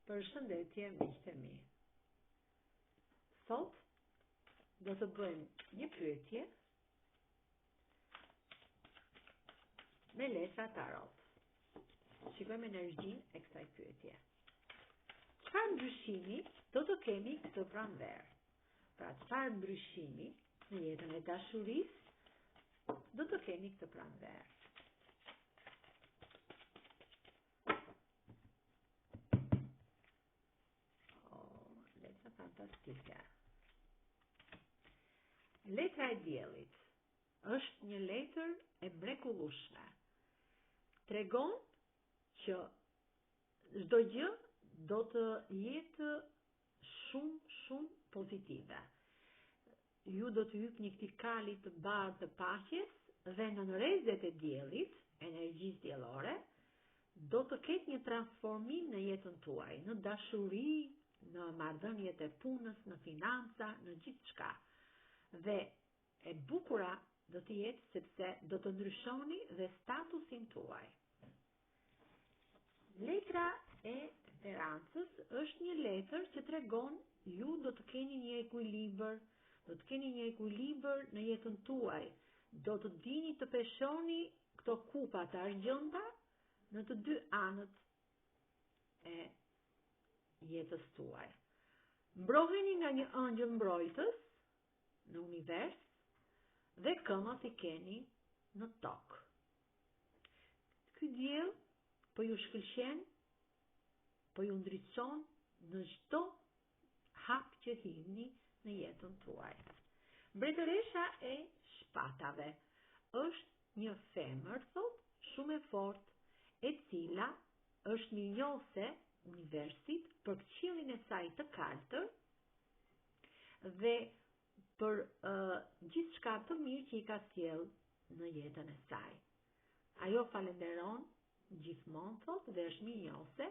Përshëndetje miqtë e mi. Sot do të bëjmë një pyetje me letra tarot. Shikojmë energjinë e kësaj pyetje. Çfarë ndryshimi do të kemi këtë pranverë? Pra çfarë ndryshimi në jetën e dashurisë do të kemi këtë pranverë? Fantastike. Letra e diellit është një letër e mrekullueshme. Tregon që çdo gjë do të jetë shumë pozitive. Ju do të hypni këtij kali të bardhë të paqes dhe në rrezet e diellit, energjisë diellore, do të ketë një transformim në jetën tuaj, në dashuri, në marrëdhëniet e punës, në financa, në gjithë shka. Dhe e bukura do të jetë sepse do të ndryshoni dhe statusin tuaj. Letra e temperancës është një letër që tregon ju do të keni një ekuilibër, në jetën tuaj. Do të dini të peshoni këto kupa të argjënta në të dy anët e jetës tuaj. Mbroheni nga një ëngjël mbrojtës në univers dhe këmbët i keni në tokë. Ky diell po ju shkëlqen, po ju ndriçon në çdo hap që hidhni në jetën tuaj. Mbretëresha e shpatave është një femër, thot, shumë e fortë, e cila është mirënjohëse universit për këshillin e saj të kaltër dhe për gjithë shka të mirë që i ka sjell në jetën e saj. Ajo falenderon gjithmonë, thot, dhe është mirënjohëse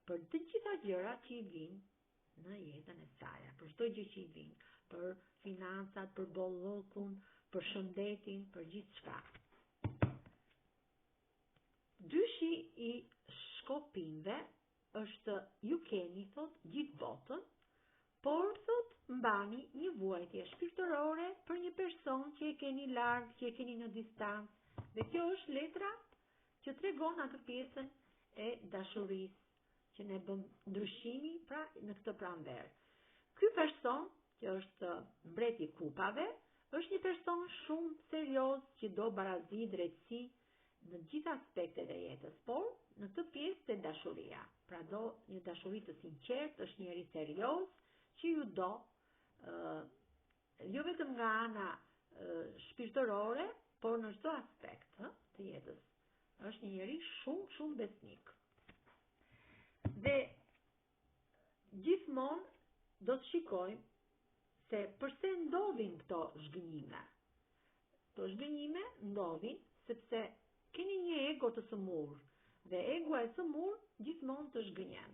për të gjitha gjërat që i vinë në jetën e saj, për çdo gjë që i vinë, për financat, për bollokun, për shëndetin, për gjithë shka. Dyshi i shkopinve është ju keni, thot, gjithë botën, por, thot, mbani një vuajtje shpirtërore për një person që e keni larg, që e keni në distancë. Dhe kjo është letra që tregon atë pjesën e dashurisë që ne bën ndryshimi pra në këtë pranverë. Ky person, që është mbreti i kupave, është një person shumë serioz që do barazi, drejtësi në gjithë aspektet e jetës, por në këtë pjesë të dashuria. Pra do një dashuri të sinqertë, është njëri serioz që ju do, jo vetëm nga ana shpirtërore, por në çdo aspekt të jetës. Është një njeri shumë besnik. Dhe gjithmonë do të shikojmë se përse ndodhin këto zhgënjime. Këto zhgënjime ndodhin sepse keni një ego të sëmurë, dhe egoa e sëmurë gjithmonë të zhgënjen.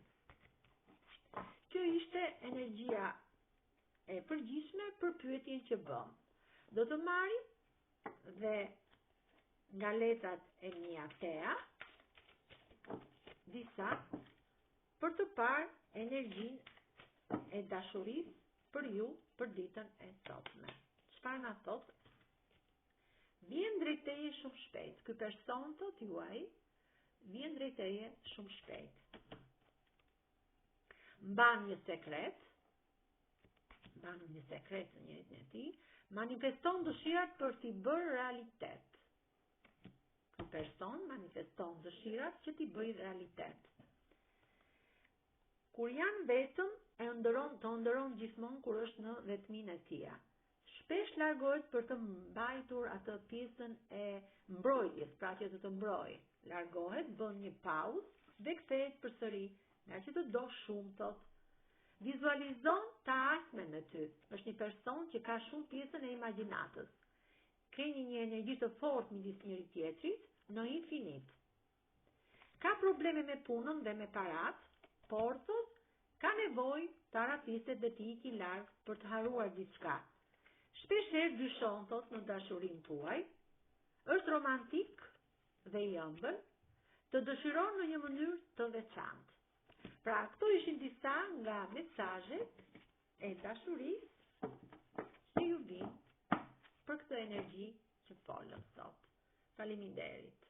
Kjo ishte energjia e përgjithshme për pyetjen që bëm. Do të marrim dhe nga letrat e mia Tea disa për të parë energjinë e dashurisë për ju për ditën e sotme. Çfarë na thot? Vjen drejt teje shumë shpejt. Ky person thot juaj vjen drejt teje shumë shpejt. Mban një sekret në njërin e tij, manifeston dëshirat për t'i bërë realitet. Ky person manifeston dëshirat që t'i bëjë realitet. Kur janë vetëm, të ëndërron gjithmonë kur është në vetminë e tij. Shpesh largohet për të mbajtur atë pjesën e mbrojtjes, pra që të mbrojë. Largohet, bën një pauzë dhe kthehet përsëri, nga që të do shumë, thot. Vizualizon të ardhmen me ty. Është një person që ka shumë pjesën e imagjinatës. Keni një energji të fortë midis njëri tjetrit në infinit. Ka probleme me punën dhe me parat, por thot, ka nevojë të arafiset dhe të iki larg për të haruar diçka. Shpeshherë dyshon, thot, në dashurinë tuaj, është romantik dhe i ëmbël, të dëshiron në një mënyrë të veçantë. Pra, këto ishin disa nga mesazhet e dashurisë që ju vinë për këtë energji që folëm sot. Faleminderit.